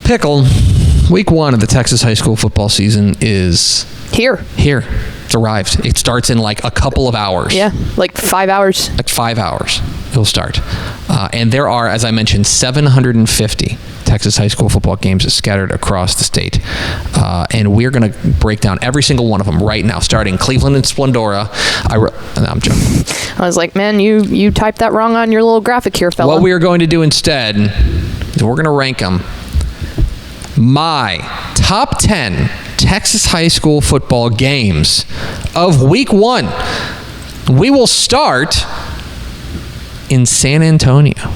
Pickle, week 1 of the Texas high school football season is here. It's arrived. It starts in like a couple of hours. Yeah, like 5 hours. Like 5 hours it'll start. And there are, as I mentioned, 750 Texas high school football games scattered across the state. And we're going to break down every single one of them right now, starting Cleveland and Splendora. No, I'm joking. I was like, man, you typed that wrong on your little graphic here, fella. What we are going to do instead is we're going to rank them. My top 10 Texas high school football games of week 1. We will start in San Antonio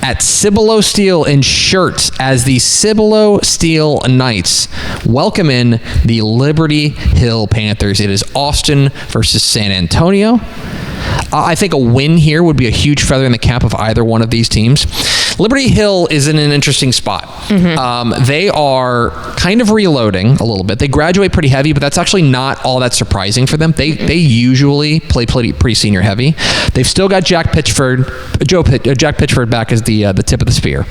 at Cibolo Steel in shirts as the Cibolo Steel Knights welcome in the Liberty Hill Panthers. It is Austin versus San Antonio. I think a win here would be a huge feather in the cap of either one of these teams. Liberty Hill is in an interesting spot. Mm-hmm. They are kind of reloading a little bit. They graduate pretty heavy, but that's actually not all that surprising for them. They usually play pretty senior heavy. They've still got Jack Pitchford back as the tip of the spear.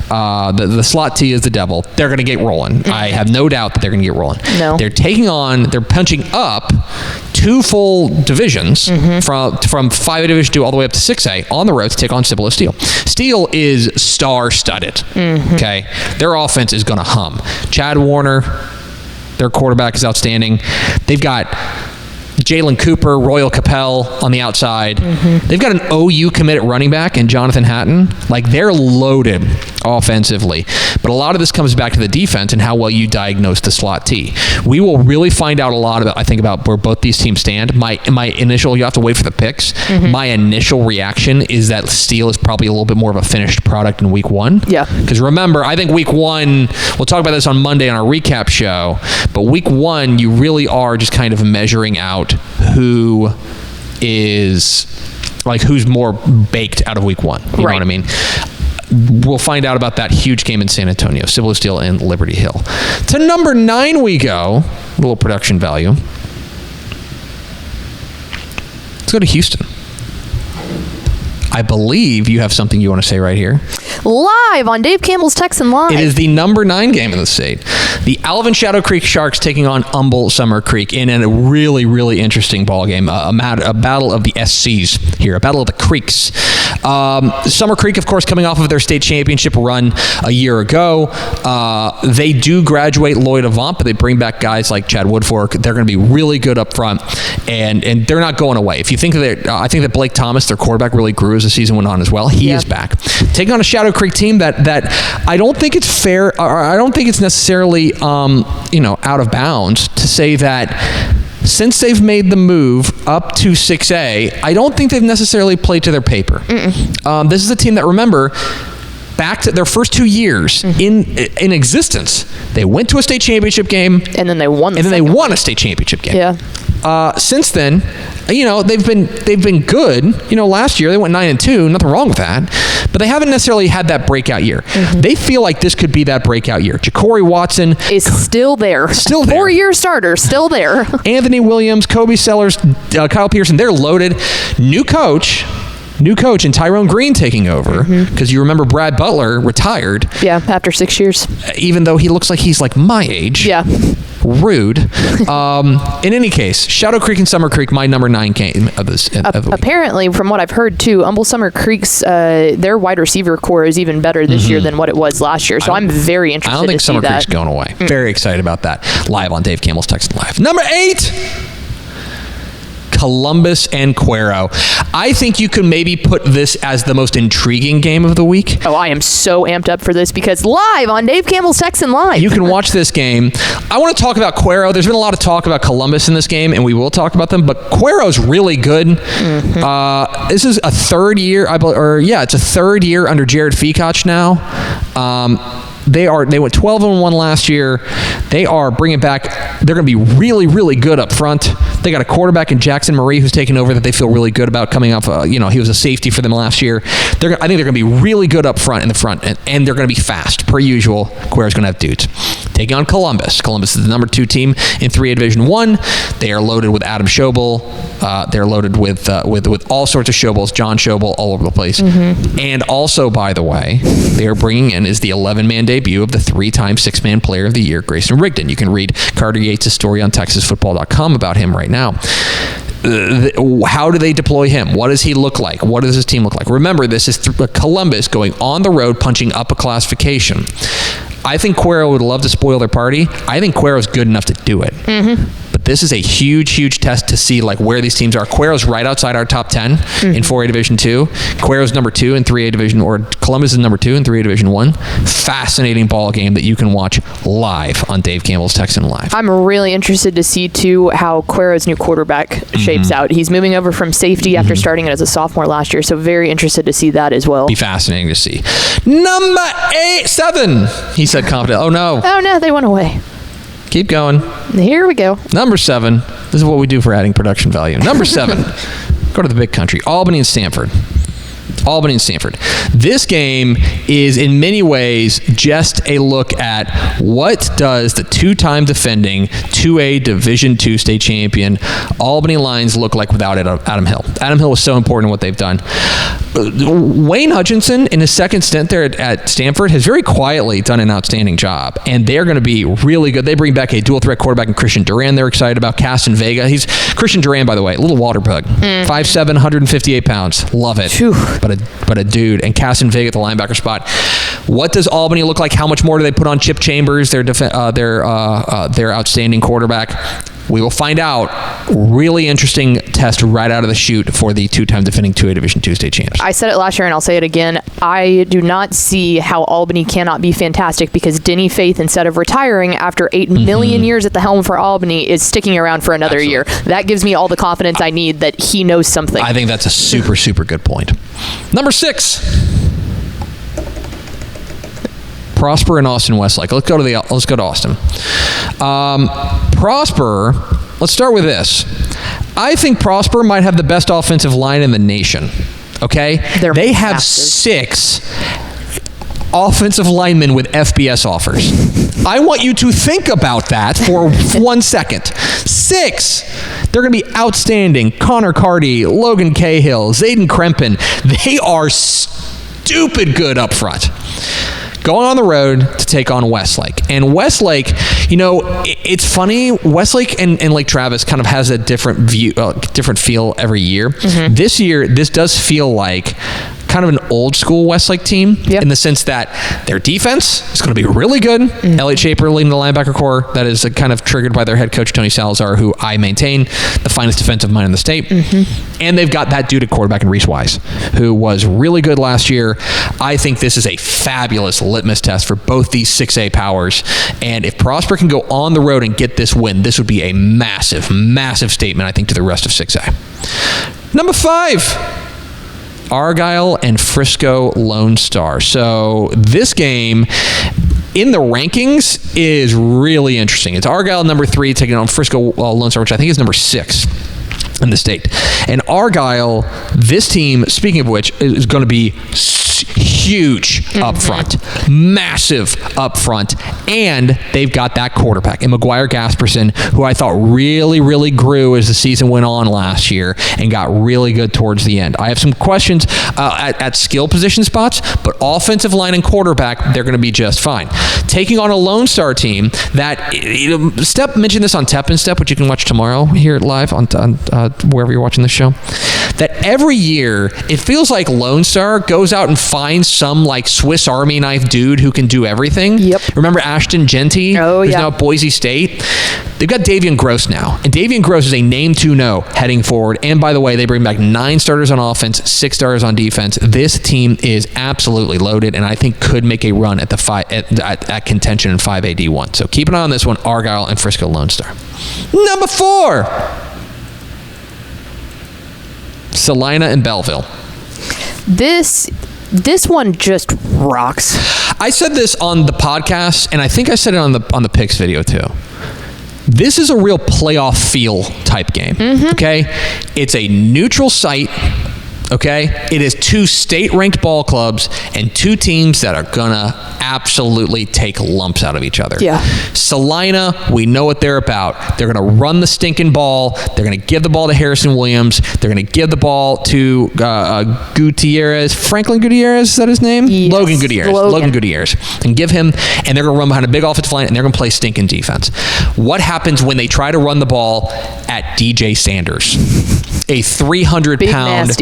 The slot T is the devil. They're going to get rolling. Mm-hmm. I have no doubt that they're going to get rolling. No. They're punching up 2 full divisions from 5A Division 2 all the way up to 6A on the road to take on Cibolo Steel. Steel is star-studded. Mm-hmm. Okay, their offense is going to hum. Chad Warner, their quarterback, is outstanding. They've got Jalen Cooper, Royal Capel on the outside. Mm-hmm. They've got an OU committed running back in Jonathan Hatton. Like, they're loaded offensively. But a lot of this comes back to the defense and how well you diagnose the slot T. We will really find out a lot about where both these teams stand. My initial, you have to wait for the picks. Mm-hmm. My initial reaction is that Steel is probably a little bit more of a finished product in week 1. Yeah. Because remember, I think week 1, we'll talk about this on Monday on our recap show, but week 1, you really are just kind of measuring out who's more baked out of week 1. You know what I mean? We'll find out about that huge game in San Antonio, Cibolo Steel and Liberty Hill. To number 9 we go. A little production value. Let's go to Houston. I believe you have something you want to say right here. Live on Dave Campbell's Texan Live. It is the number 9 game in the state. The Alvin Shadow Creek Sharks taking on Humble Summer Creek in a really, really interesting ball game. A battle of the SCs here, a battle of the Creeks. Summer Creek, of course, coming off of their state championship run a year ago. They do graduate Lloyd Avant, but they bring back guys like Chad Woodfork. They're going to be really good up front, and they're not going away. If you think that, I think that Blake Thomas, their quarterback, really grew as the season went on as well. He is back. Taking on a Shadow Creek team that I don't think it's fair, or I don't think it's necessarily out of bounds to say that since they've made the move up to 6A, I don't think they've necessarily played to their paper. This is a team that, remember, back to their first 2 years in existence, they went to a state championship game, and then they won. A state championship game. Yeah. Since then, they've been good. Last year they went 9-2. Nothing wrong with that, but they haven't necessarily had that breakout year. Mm-hmm. They feel like this could be that breakout year. Ja'Cory Watson is still there. 4-year starter, still there. Anthony Williams, Kobe Sellers, Kyle Pearson. They're loaded. New coach and Tyrone Green taking over, because you remember Brad Butler retired. Yeah, after 6 years. Even though he looks like he's like my age. Yeah. Rude. In any case, Shadow Creek and Summer Creek, my number 9 game of this. Apparently, from what I've heard too, Humble Summer Creek's their wide receiver core is even better this year than what it was last year. So I'm very interested. I don't think Summer Creek's going away. Very excited about that. Live on Dave Campbell's Texan Live. Number 8. Columbus and Cuero. I think you could maybe put this as the most intriguing game of the week. Oh, I am so amped up for this because live on Dave Campbell's Texan Live. You can watch this game. I want to talk about Cuero. There's been a lot of talk about Columbus in this game, and we will talk about them, but Cuero's really good. This is a third year, it's a third year under Jared Feacoch now. They went 12-1 last year. They are bringing back. They're going to be really, really good up front. They got a quarterback in Jackson Marie who's taken over that they feel really good about coming off. He was a safety for them last year. I think they're going to be really good up front in the front, and they're going to be fast per usual. Cuero's going to have dudes. taking on Columbus. Columbus is the number 2 team in 3A Division 1. They are loaded with Adam Schobel. They're loaded with all sorts of Schobels, John Schobel, all over the place. And also, by the way, they are bringing in is the 11-man debut of the 3-time 6-man player of the year, Grayson Rigdon. You can read Carter Yates' story on TexasFootball.com about him right now. How do they deploy him? What does he look like? What does his team look like? Remember, this is Columbus going on the road, punching up a classification. I think Cuero would love to spoil their party. I think Cuero's good enough to do it. But this is a huge, huge test to see like where these teams are. Cuero's right outside our top 10 in 4A Division 2. Cuero's number 2 in 3A Division, or Columbus is number 2 in 3A Division 1. Fascinating ball game that you can watch live on Dave Campbell's Texan Live. I'm really interested to see, too, how Cuero's new quarterback shapes out. He's moving over from safety after starting it as a sophomore last year, so very interested to see that as well. Be fascinating to see. Number 7. He said confident. Oh, no. Oh, no, they went away. Keep going. Here we go. Number 7. This is what we do for adding production value. Number 7. Go to the big country. Albany and Stanford. Albany and Stanford. This game is in many ways just a look at what does the 2-time defending 2A Division II state champion Albany Lions look like without Adam Hill. Adam Hill was so important in what they've done. Wayne Hutchinson, in his second stint there at Stanford, has very quietly done an outstanding job, and they're going to be really good. They bring back a dual-threat quarterback in Christian Duran they're excited about. Caston Vega. He's Christian Duran, by the way, a little water bug. 5'7", 158 pounds. Love it. Phew. But a dude. And Caston Vega at the linebacker spot. What does Albany look like? How much more do they put on Chip Chambers, their outstanding quarterback? We will find out. Really interesting test right out of the chute for the 2-time defending 2A Division II state champs. I said it last year and I'll say it again. I do not see how Albany cannot be fantastic because Denny Faith, instead of retiring after 8 million years at the helm for Albany, is sticking around for another year. That gives me all the confidence I need that he knows something. I think that's a super, super good point. Number 6. Prosper and Austin Westlake. Let's go to Austin. Prosper, let's start with this. I think Prosper might have the best offensive line in the nation. Okay? They have massive. 6 offensive linemen with FBS offers. I want you to think about that for 1 second. 6. They're going to be outstanding. Connor Carty, Logan Cahill, Zayden Krempen. They are stupid good up front. Going on the road to take on Westlake. And Westlake, it's funny. Westlake and Lake Travis kind of has a different feel every year. This year, this does feel like kind of an old school Westlake team in the sense that their defense is going to be really good. Elliot Shaper leading the linebacker core. That is kind of triggered by their head coach, Tony Salazar, who I maintain the finest defensive mind in the state. And they've got that dude at quarterback in Reese Wise, who was really good last year. I think this is a fabulous litmus test for both these 6A powers. And if Prosper can go on the road and get this win, this would be a massive, massive statement, I think, to the rest of 6A. Number 5. Argyle and Frisco Lone Star. So this game in the rankings is really interesting. It's Argyle number 3 taking on Frisco Lone Star, which I think is number 6 in the state. And Argyle, this team, speaking of which, is going to be huge up front, massive up front, and they've got that quarterback in McGuire Gasperson, who I thought really, really grew as the season went on last year and got really good towards the end. I have some questions at skill position spots, but offensive line and quarterback, they're going to be just fine. Taking on a Lone Star team that, Step mentioned this on Tepper and Step, which you can watch tomorrow here live on wherever you're watching the show, that every year it feels like Lone Star goes out and finds some like Swiss Army knife dude who can do everything. Remember Ashton Genty, who's now at Boise State? They've got Davian Gross now, and Davian Gross is a name to know heading forward. And by the way, they bring back 9 starters on offense, 6 starters on defense. This team is absolutely loaded, and I think could make a run at at contention in 5A D1. So keep an eye on this one, Argyle and Frisco Lone Star. Number 4. Salina and Belleville. This one just rocks. I said this on the podcast, and I think I said it on the picks video too. This is a real playoff feel type game. Okay, it's a neutral site. Okay? It is two state-ranked ball clubs and two teams that are gonna absolutely take lumps out of each other. Yeah. Salina, we know what they're about. They're gonna run the stinking ball. They're gonna give the ball to Harrison Williams. They're gonna give the ball to Gutierrez. Franklin Gutierrez, is that his name? Yes. Logan Gutierrez. And give him, and they're gonna run behind a big offensive line, and they're gonna play stinking defense. What happens when they try to run the ball at DJ Sanders? A 300-pound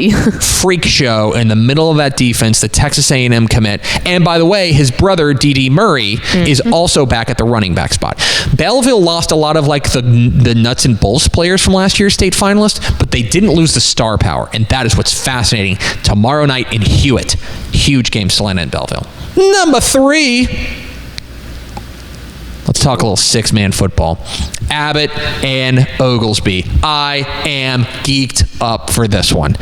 freak show in the middle of that defense, the Texas A&M commit. And by the way, his brother, D.D. Murray, is also back at the running back spot. Belleville lost a lot of like the nuts and bolts players from last year's state finalist, but they didn't lose the star power. And that is what's fascinating. Tomorrow night in Hewitt. Huge game, Salina and Belleville. Number 3. Let's talk a little six-man football. Abbott and Oglesby. I am geeked up for this one.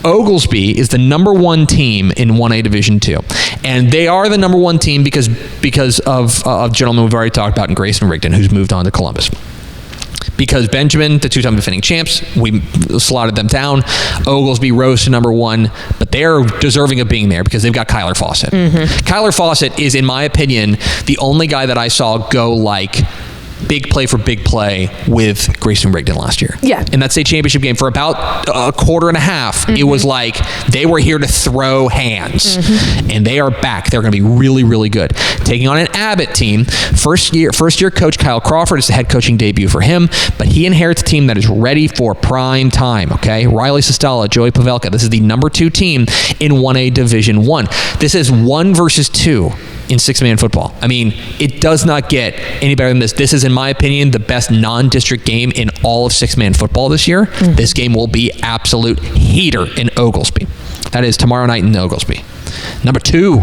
Oglesby is the number 1 team in 1A Division II. And they are the number 1 team because of a gentleman we've already talked about in Grayson Rigdon, who's moved on to Columbus. Because Benjamin, the 2-time defending champs, we slotted them down. Oglesby rose to number 1, but they're deserving of being there because they've got Kyler Fawcett. Kyler Fawcett is, in my opinion, the only guy that I saw go like big play for big play with Grayson Rigdon last year. Yeah. In that state championship game for about a quarter and a half, it was like they were here to throw hands. And they are back. They're going to be really, really good. Taking on an Abbott team. First year coach Kyle Crawford is the head coaching debut for him, but he inherits a team that is ready for prime time, okay? Riley Sestala, Joey Pavelka. This is the number 2 team in 1A Division 1. This is 1 versus 2 in six-man football. I mean, it does not get any better than this. This is, in my opinion, the best non-district game in all of six-man football this year. This game will be absolute heater in Oglesby. That is tomorrow night in Oglesby. Number 2,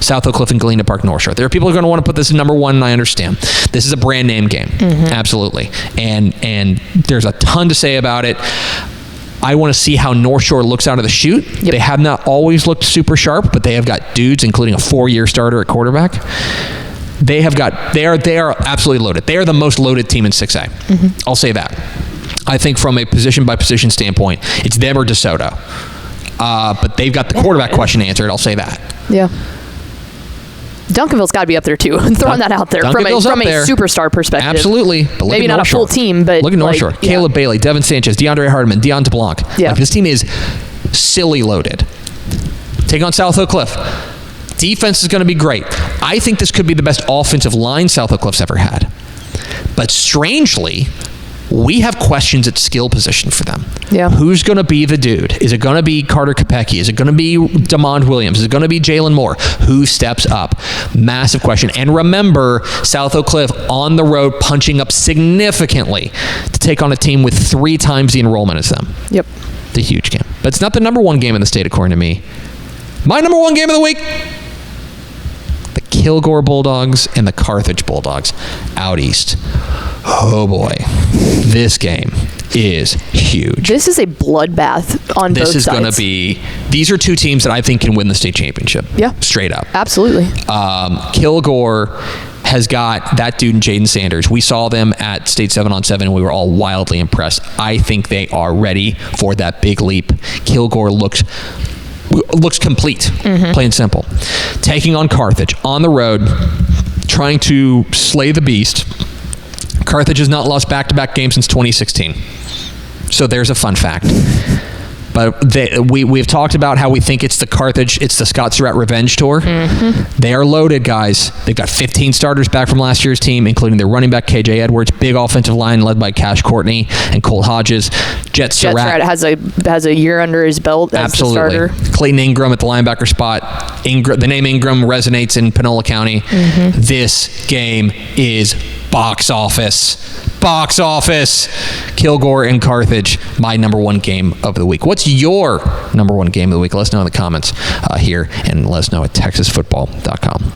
South Oak Cliff and Galena Park North Shore. There are people who are going to want to put this in number 1, and I understand. This is a brand name game. Absolutely. And there's a ton to say about it. I want to see how North Shore looks out of the chute. Yep. They have not always looked super sharp, but they have got dudes, including a 4-year starter at quarterback. They are absolutely loaded. They are the most loaded team in 6A. I'll say that. I think from a position-by-position standpoint, it's them or DeSoto. But they've got the quarterback question answered. I'll say that. Yeah. Duncanville's got to be up there too. Throwing that out there from a superstar perspective. Absolutely. But maybe not a full team, but look at North Shore. Caleb Bailey, Devin Sanchez, DeAndre Hardeman, Deon DeBlanc. Yeah. Like, this team is silly loaded. Take on South Oak Cliff. Defense is going to be great. I think this could be the best offensive line South Oak Cliff's ever had. But strangely, we have questions at skill position for them. Yeah. Who's going to be the dude? Is it going to be Carter Kopecky? Is it going to be DeMond Williams? Is it going to be Jalen Moore? Who steps up? Massive question. And remember, South Oak Cliff on the road punching up significantly to take on a team with 3 times the enrollment as them. Yep. The huge game. But it's not the number 1 game in the state, according to me. My number 1 game of the week, the Kilgore Bulldogs and the Carthage Bulldogs out east. Oh boy, this game is huge. This is a bloodbath on both sides. This is going to be, these are 2 teams that I think can win the state championship. Yeah. Straight up. Absolutely. Kilgore has got that dude in Jaden Sanders. We saw them at State 7-on-7 and we were all wildly impressed. I think they are ready for that big leap. Kilgore looks complete, plain and simple. Taking on Carthage on the road, trying to slay the beast. Carthage has not lost back-to-back games since 2016. So there's a fun fact. But we've talked about how we think it's the Scott Surratt Revenge Tour. They are loaded, guys. They've got 15 starters back from last year's team, including their running back, KJ Edwards, big offensive line led by Cash Courtney and Cole Hodges. Jet Surratt has a year under his belt as the starter. Clayton Ingram at the linebacker spot. The name Ingram resonates in Panola County. This game is box office. Kilgore and Carthage, my number 1 game of the week. What's your number 1 game of the week? Let us know in the comments here, and let us know at texasfootball.com.